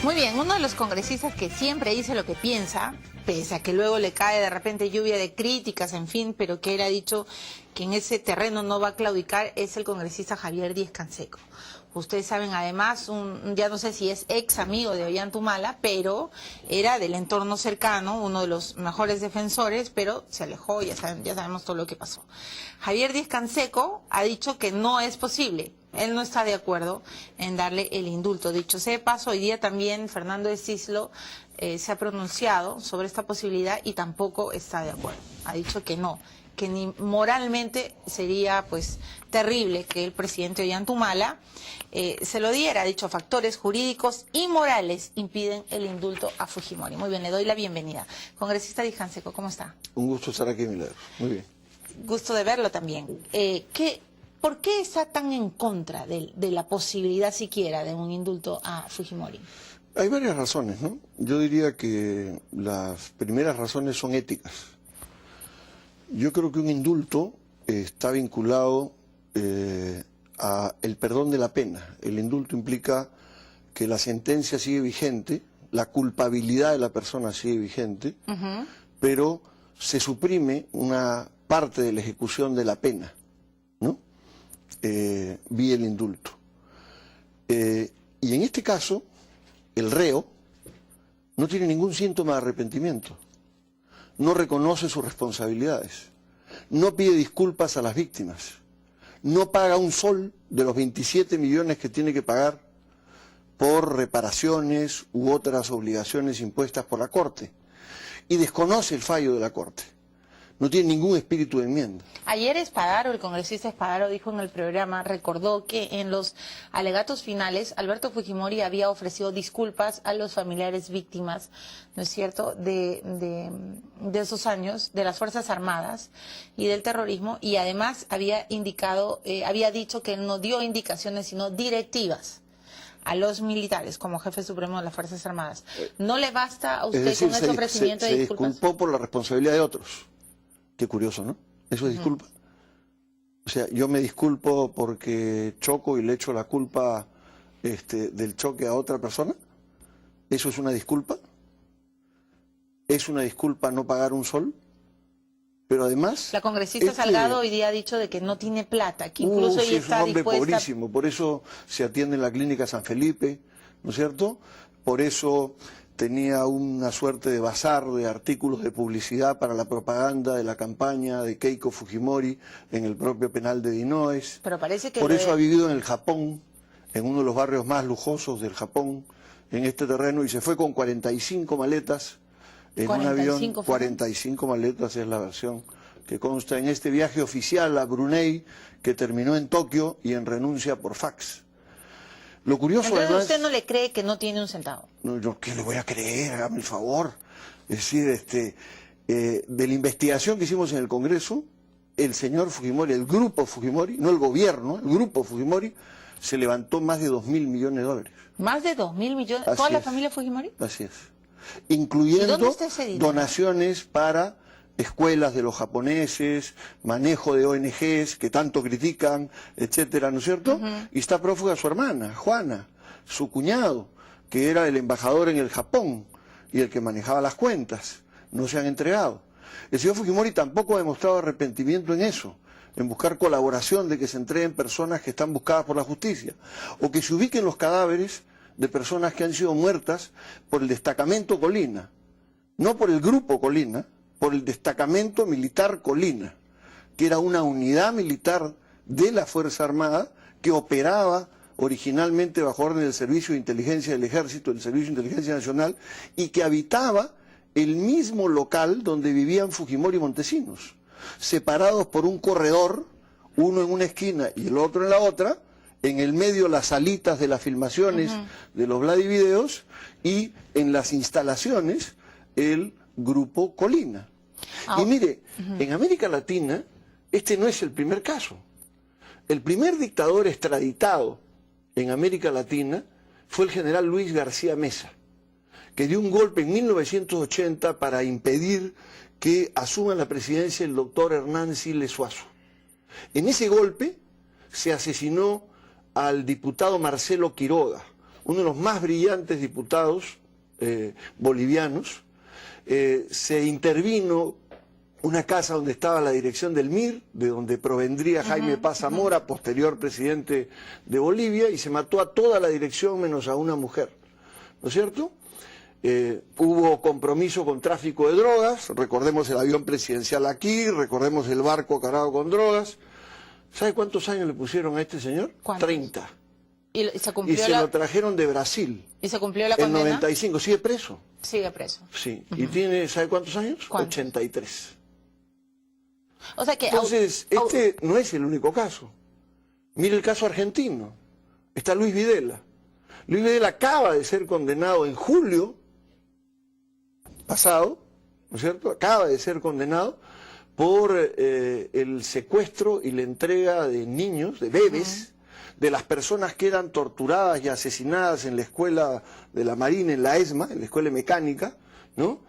Muy bien, uno de los congresistas que siempre dice lo que piensa, pese a que luego le cae de repente lluvia de críticas, en fin, pero que él ha dicho que en ese terreno no va a claudicar, es el congresista Javier Díez-Canseco. Ustedes saben, además, ya no sé si es ex amigo de Ollantumala, pero era del entorno cercano, uno de los mejores defensores, pero se alejó, ya sabemos todo lo que pasó. Javier Díez-Canseco ha dicho que no es posible. Él no está de acuerdo en darle el indulto. Dicho sea de paso, hoy día también Fernando de Cislo se ha pronunciado sobre esta posibilidad y tampoco está de acuerdo. Ha dicho que no, que ni moralmente sería pues terrible que el presidente Ollantumala se lo diera. Ha dicho factores jurídicos y morales impiden el indulto a Fujimori. Muy bien, le doy la bienvenida. Congresista Díez-Canseco, ¿cómo está? Un gusto estar aquí, Milagro. Muy bien. Gusto de verlo también. ¿Por qué está tan en contra de la posibilidad siquiera de un indulto a Fujimori? Hay varias razones, ¿no? Yo diría que las primeras razones son éticas. Yo creo que un indulto está vinculado a el perdón de la pena. El indulto implica que la sentencia sigue vigente, la culpabilidad de la persona sigue vigente, pero se suprime una parte de la ejecución de la pena, ¿no? Vía el indulto. Y en este caso, el reo no tiene ningún síntoma de arrepentimiento, no reconoce sus responsabilidades, no pide disculpas a las víctimas, no paga un sol de los 27 millones que tiene que pagar por reparaciones u otras obligaciones impuestas por la Corte, y desconoce el fallo de la Corte. No tiene ningún espíritu de enmienda. Ayer Espadaro, el congresista Espadaro, dijo en el programa, recordó que en los alegatos finales Alberto Fujimori había ofrecido disculpas a los familiares víctimas, ¿no es cierto?, de esos años, de las Fuerzas Armadas y del terrorismo, y además había dicho que él no dio indicaciones, sino directivas a los militares como jefe supremo de las Fuerzas Armadas. ¿No le basta a usted con ese ofrecimiento de disculpas? Se disculpó por la responsabilidad de otros. Qué curioso, ¿no? Eso es disculpa. O sea, yo me disculpo porque choco y le echo la culpa del choque a otra persona. ¿Eso es una disculpa? ¿Es una disculpa no pagar un sol? Pero además... La congresista Salgado hoy día ha dicho de que no tiene plata, que incluso ella está dispuesta... Es un hombre pobrísimo, por eso se atiende en la clínica San Felipe, ¿no es cierto? Por eso tenía una suerte de bazar de artículos de publicidad para la propaganda de la campaña de Keiko Fujimori en el propio penal de Dinoes. Pero parece que por eso ha vivido en el Japón, en uno de los barrios más lujosos del Japón, en este terreno, y se fue con 45 maletas en un avión. 45 maletas es la versión que consta en este viaje oficial a Brunei, que terminó en Tokio y en renuncia por fax. Lo curioso, entonces, además, ¿usted no le cree que no tiene un centavo? No, yo qué le voy a creer, hágame el favor. Es decir, de la investigación que hicimos en el Congreso, el señor Fujimori, el grupo Fujimori, no el gobierno, el grupo Fujimori, se levantó más de 2.000 millones de dólares. ¿Más de 2.000 millones? Así ¿Toda la es. familia Fujimori? Así es. Incluyendo ¿Y dónde está ese dinero? Donaciones para escuelas de los japoneses, manejo de ONGs que tanto critican, etcétera, ¿no es cierto? Y está prófuga su hermana, Juana, su cuñado, que era el embajador en el Japón y el que manejaba las cuentas. No se han entregado. El señor Fujimori tampoco ha demostrado arrepentimiento en eso, en buscar colaboración de que se entreguen personas que están buscadas por la justicia, o que se ubiquen los cadáveres de personas que han sido muertas por el destacamento Colina, no por el grupo Colina, por el destacamento militar Colina, que era una unidad militar de la Fuerza Armada que operaba originalmente bajo orden del Servicio de Inteligencia del Ejército, del Servicio de Inteligencia Nacional, y que habitaba el mismo local donde vivían Fujimori y Montesinos, separados por un corredor, uno en una esquina y el otro en la otra, en el medio las salitas de las filmaciones de los Vladivideos, y en las instalaciones el grupo Colina. Y mire, en América Latina este no es el primer caso. El primer dictador extraditado en América Latina fue el general Luis García Meza, que dio un golpe en 1980 para impedir que asuma la presidencia el doctor Hernán Siles Suazo. En ese golpe se asesinó al diputado Marcelo Quiroga, uno de los más brillantes diputados bolivianos, se intervino una casa donde estaba la dirección del MIR, de donde provendría Jaime Paz Zamora, posterior presidente de Bolivia, y se mató a toda la dirección menos a una mujer, ¿no es cierto? Hubo compromiso con tráfico de drogas, recordemos el avión presidencial aquí, recordemos el barco cargado con drogas. ¿Sabe cuántos años le pusieron a este señor? ¿Cuántos? 30. ¿Y Y se lo trajeron de Brasil. ¿Y se cumplió la En condena? 95, sigue preso. Sigue preso. Sí, y tiene, ¿sabe cuántos años? ¿Cuántos? 83. O sea que... Entonces, este no es el único caso. Mire el caso argentino. Está Luis Videla. Luis Videla acaba de ser condenado en julio pasado, ¿no es cierto? Acaba de ser condenado por el secuestro y la entrega de niños, de bebés, de las personas que eran torturadas y asesinadas en la escuela de la Marina, en la ESMA, en la escuela mecánica, ¿no?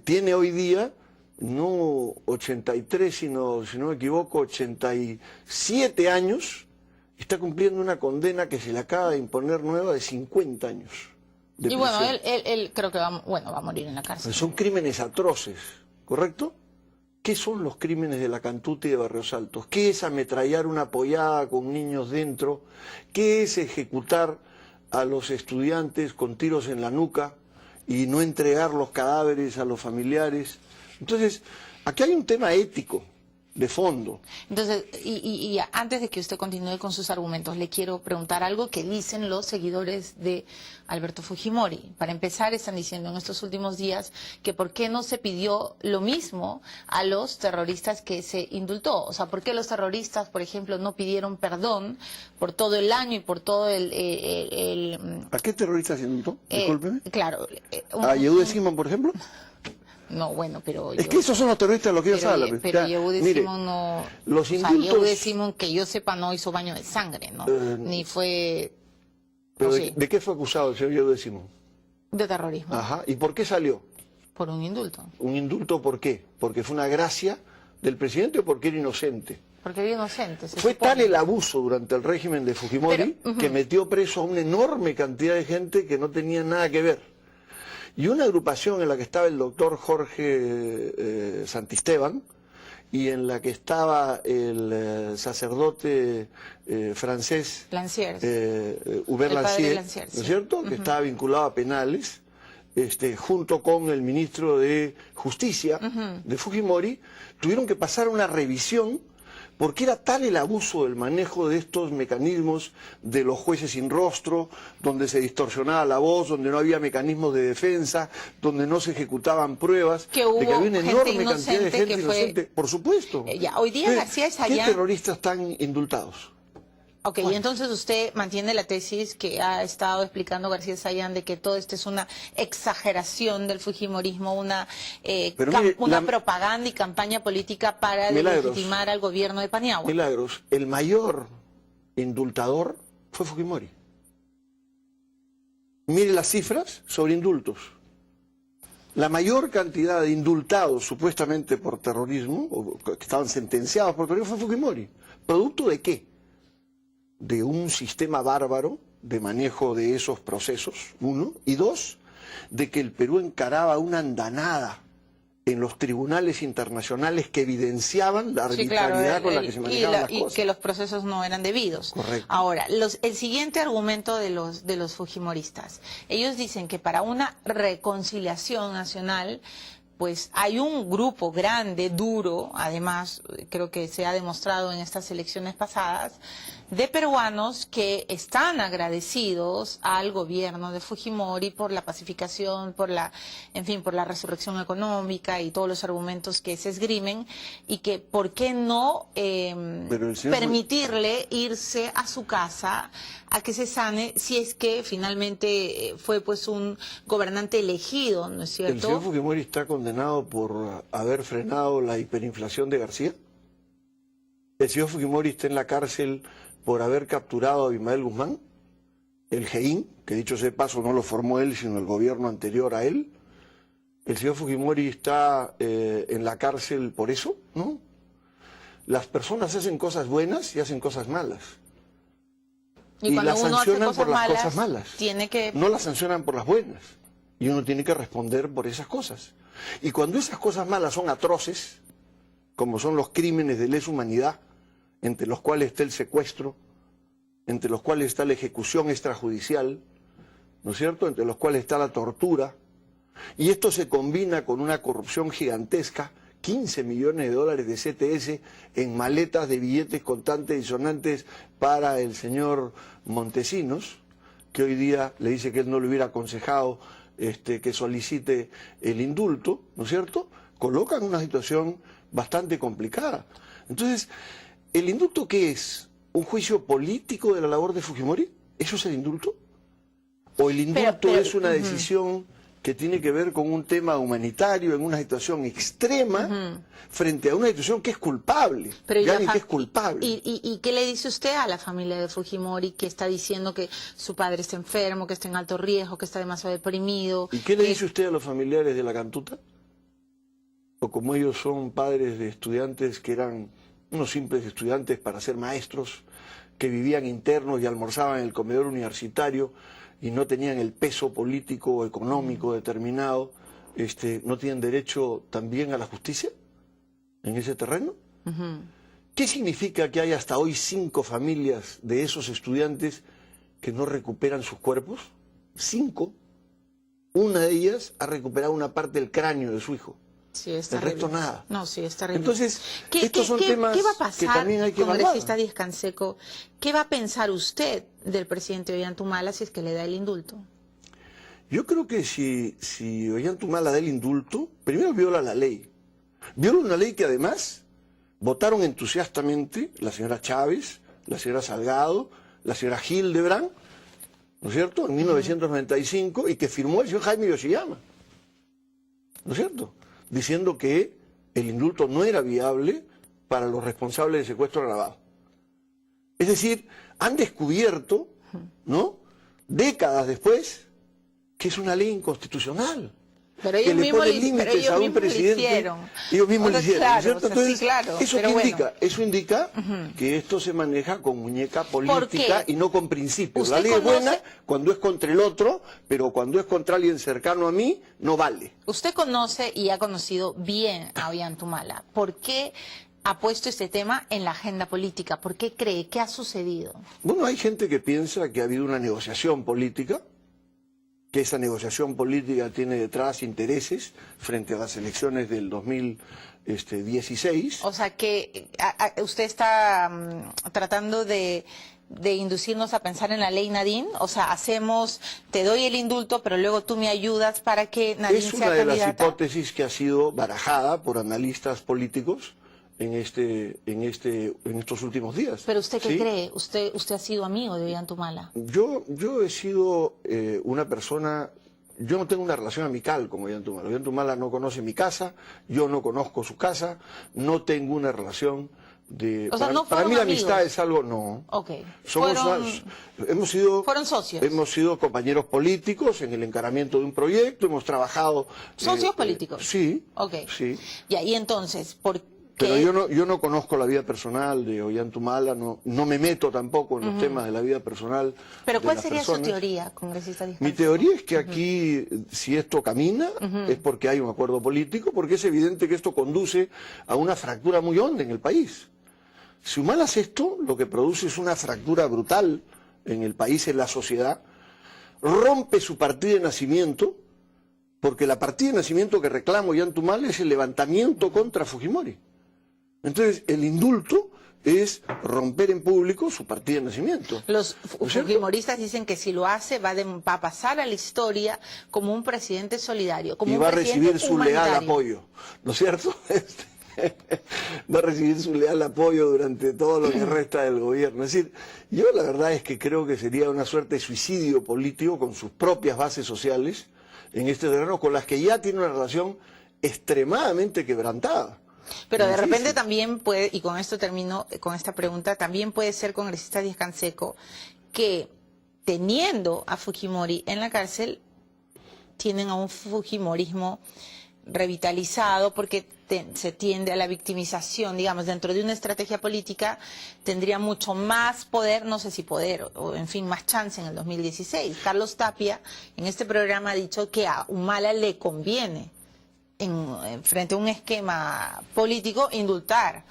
Tiene hoy día no 83, sino, si no me equivoco, 87 años, está cumpliendo una condena que se le acaba de imponer nueva de 50 años. Y bueno, él creo que va a morir en la cárcel. Son crímenes atroces, ¿correcto? ¿Qué son los crímenes de la Cantuta y de Barrios Altos? ¿Qué es ametrallar una pollada con niños dentro? ¿Qué es ejecutar a los estudiantes con tiros en la nuca y no entregar los cadáveres a los familiares? Entonces, aquí hay un tema ético de fondo. Entonces, y antes de que usted continúe con sus argumentos, le quiero preguntar algo que dicen los seguidores de Alberto Fujimori. Para empezar, están diciendo en estos últimos días que por qué no se pidió lo mismo a los terroristas que se indultó. O sea, por qué los terroristas, por ejemplo, no pidieron perdón por todo el año y por todo ¿A qué terroristas se indultó? Discúlpeme. Claro. ¿A Yehude Simón, por ejemplo? No, bueno, pero... Es que esos son los terroristas de los que ellos hablan. Pero Yehude Simón no... Los indultos... Yehude Simón, que yo sepa, no hizo baño de sangre, ¿no? Ni fue... Pero sí. ¿de qué fue acusado el señor Yehude Simón? De terrorismo. Ajá. ¿Y por qué salió? Por un indulto. ¿Un indulto por qué? ¿Porque fue una gracia del presidente o porque era inocente? Porque era inocente. Fue tal el abuso durante el régimen de Fujimori que metió preso a una enorme cantidad de gente que no tenía nada que ver. Y una agrupación en la que estaba el doctor Jorge Santisteban y en la que estaba el sacerdote francés Hubert Lancier, ¿no es cierto?, que estaba vinculado a penales, junto con el ministro de Justicia de Fujimori, tuvieron que pasar una revisión porque era tal el abuso del manejo de estos mecanismos de los jueces sin rostro, donde se distorsionaba la voz, donde no había mecanismos de defensa, donde no se ejecutaban pruebas, que hubo de que había una enorme cantidad de gente inocente. Por supuesto. Hoy día García Sayán... ¿Qué terroristas están indultados? Ok, y entonces usted mantiene la tesis que ha estado explicando García Sayán de que todo esto es una exageración del fujimorismo, una propaganda y campaña política para legitimar al gobierno de Paniagua. Milagros, el mayor indultador fue Fujimori. Mire las cifras sobre indultos. La mayor cantidad de indultados supuestamente por terrorismo, o que estaban sentenciados por terrorismo, fue Fujimori. ¿Producto de qué? De un sistema bárbaro de manejo de esos procesos, uno, y dos, de que el Perú encaraba una andanada en los tribunales internacionales que evidenciaban la arbitrariedad con la que se manejaban las cosas. Y que los procesos no eran debidos. Correcto. Ahora, el siguiente argumento de los fujimoristas, ellos dicen que para una reconciliación nacional, pues hay un grupo grande, duro, además creo que se ha demostrado en estas elecciones pasadas, de peruanos que están agradecidos al gobierno de Fujimori por la pacificación, por la resurrección económica y todos los argumentos que se esgrimen, y que por qué no permitirle irse a su casa a que se sane si es que finalmente fue pues un gobernante elegido, ¿no es cierto? ¿El señor Fujimori está condenado por haber frenado la hiperinflación de García? ¿El señor Fujimori está en la cárcel por haber capturado a Abimael Guzmán? ¿El GEIN, que dicho sea de paso no lo formó él sino el gobierno anterior a él? ¿El señor Fujimori está en la cárcel por eso? ¿No? las personas hacen cosas buenas y hacen cosas malas. Y cuando las uno hace sancionan por las cosas cosas malas. tiene que... No las sancionan por las buenas. Y uno tiene que responder por esas cosas. Y cuando esas cosas malas son atroces, como son los crímenes de lesa humanidad, entre los cuales está el secuestro, entre los cuales está la ejecución extrajudicial, ¿no es cierto?, entre los cuales está la tortura, y esto se combina con una corrupción gigantesca, 15 millones de dólares de CTS en maletas de billetes contantes y sonantes para el señor Montesinos, que hoy día le dice que él no le hubiera aconsejado que solicite el indulto, ¿no es cierto?, colocan una situación bastante complicada. Entonces, ¿el indulto qué es? ¿Un juicio político de la labor de Fujimori? ¿Eso es el indulto? ¿O el indulto es una decisión que tiene que ver con un tema humanitario en una situación extrema frente a una situación que es culpable? Pero que es culpable. ¿Y qué le dice usted a la familia de Fujimori que está diciendo que su padre está enfermo, que está en alto riesgo, que está demasiado deprimido? ¿Y qué le dice usted a los familiares de la Cantuta? O como ellos son padres de estudiantes que eran unos simples estudiantes para ser maestros, que vivían internos y almorzaban en el comedor universitario y no tenían el peso político o económico determinado, ¿no tienen derecho también a la justicia en ese terreno? ¿Qué significa que hay hasta hoy 5 familias de esos estudiantes que no recuperan sus cuerpos? 5. Una de ellas ha recuperado una parte del cráneo de su hijo. Sí, es el terrible. resto nada. No, sí, es terrible. Entonces, estos son temas ¿qué va a pasar, que también hay que evaluar. congresista Díaz Canseco? ¿Qué va a pensar usted del presidente Ollantumala si es que le da el indulto? Yo creo que si Ollantumala da el indulto, primero viola la ley. Viola una ley que además votaron entusiastamente la señora Chávez, la señora Salgado, la señora Hildebrand, ¿no es cierto?, en 1995, y que firmó el señor Jaime Yoshiyama, ¿no es cierto?, diciendo que el indulto no era viable para los responsables de secuestro agravado. Es decir, han descubierto, ¿no?, décadas después, que es una ley inconstitucional. Pero ellos que le pone mismos límites a un presidente. Ellos mismos lo hicieron, ¿no es cierto? Entonces, sí, claro, ¿eso qué bueno. indica? Eso indica que esto se maneja con muñeca política y no con principios. La ley es buena cuando es contra el otro, pero cuando es contra alguien cercano a mí, no vale. Usted conoce y ha conocido bien a Ollantumala. ¿Por qué ha puesto este tema en la agenda política? ¿Por qué cree? ¿Qué ha sucedido? Bueno, hay gente que piensa que ha habido una negociación política, que esa negociación política tiene detrás intereses frente a las elecciones del 2016. O sea que usted está tratando de inducirnos a pensar en la ley Nadine, o sea, te doy el indulto, pero luego tú me ayudas para que Nadine sea candidata. Es una de las hipótesis que ha sido barajada por analistas políticos en estos últimos días. ¿Pero usted qué ¿sí? cree? ¿Usted ha sido amigo de Ollantumala? Yo he sido una persona... Yo no tengo una relación amical con Ollantumala. Ollantumala no conoce mi casa, yo no conozco su casa, no tengo una relación de... O sea, no para mí la amigos. amistad es algo... No. Ok. Fueron socios. Hemos sido compañeros políticos en el encaramiento de un proyecto, hemos trabajado... ¿Socios políticos? Sí. Ok. Sí. Ya, y entonces, ¿por qué? Pero yo no conozco la vida personal de Ollantumala, no me meto tampoco en los temas de la vida personal. Pero de ¿cuál las sería personas. su teoría, congresista Díaz Mi Canseco? teoría es que aquí, si esto camina, es porque hay un acuerdo político, porque es evidente que esto conduce a una fractura muy honda en el país. Si Humala hace esto, lo que produce es una fractura brutal en el país, en la sociedad, rompe su partida de nacimiento, porque la partida de nacimiento que reclama Ollantumala es el levantamiento contra Fujimori. Entonces, el indulto es romper en público su partida de nacimiento. Los fujimoristas dicen que si lo hace va a pasar a la historia como un presidente solidario, como y un va a presidente recibir su leal apoyo, ¿no es cierto? Va a recibir su leal apoyo durante todo lo que resta del gobierno. Es decir, yo la verdad es que creo que sería una suerte de suicidio político con sus propias bases sociales en este terreno, con las que ya tiene una relación extremadamente quebrantada. Pero de repente también puede, y con esto termino con esta pregunta, también puede ser, congresista Díaz Canseco, que teniendo a Fujimori en la cárcel, tienen a un fujimorismo revitalizado porque se tiende a la victimización, digamos, dentro de una estrategia política tendría mucho más poder, no sé si poder, o en fin, más chance en el 2016. Carlos Tapia en este programa ha dicho que a Humala le conviene, frente a un esquema político, indultar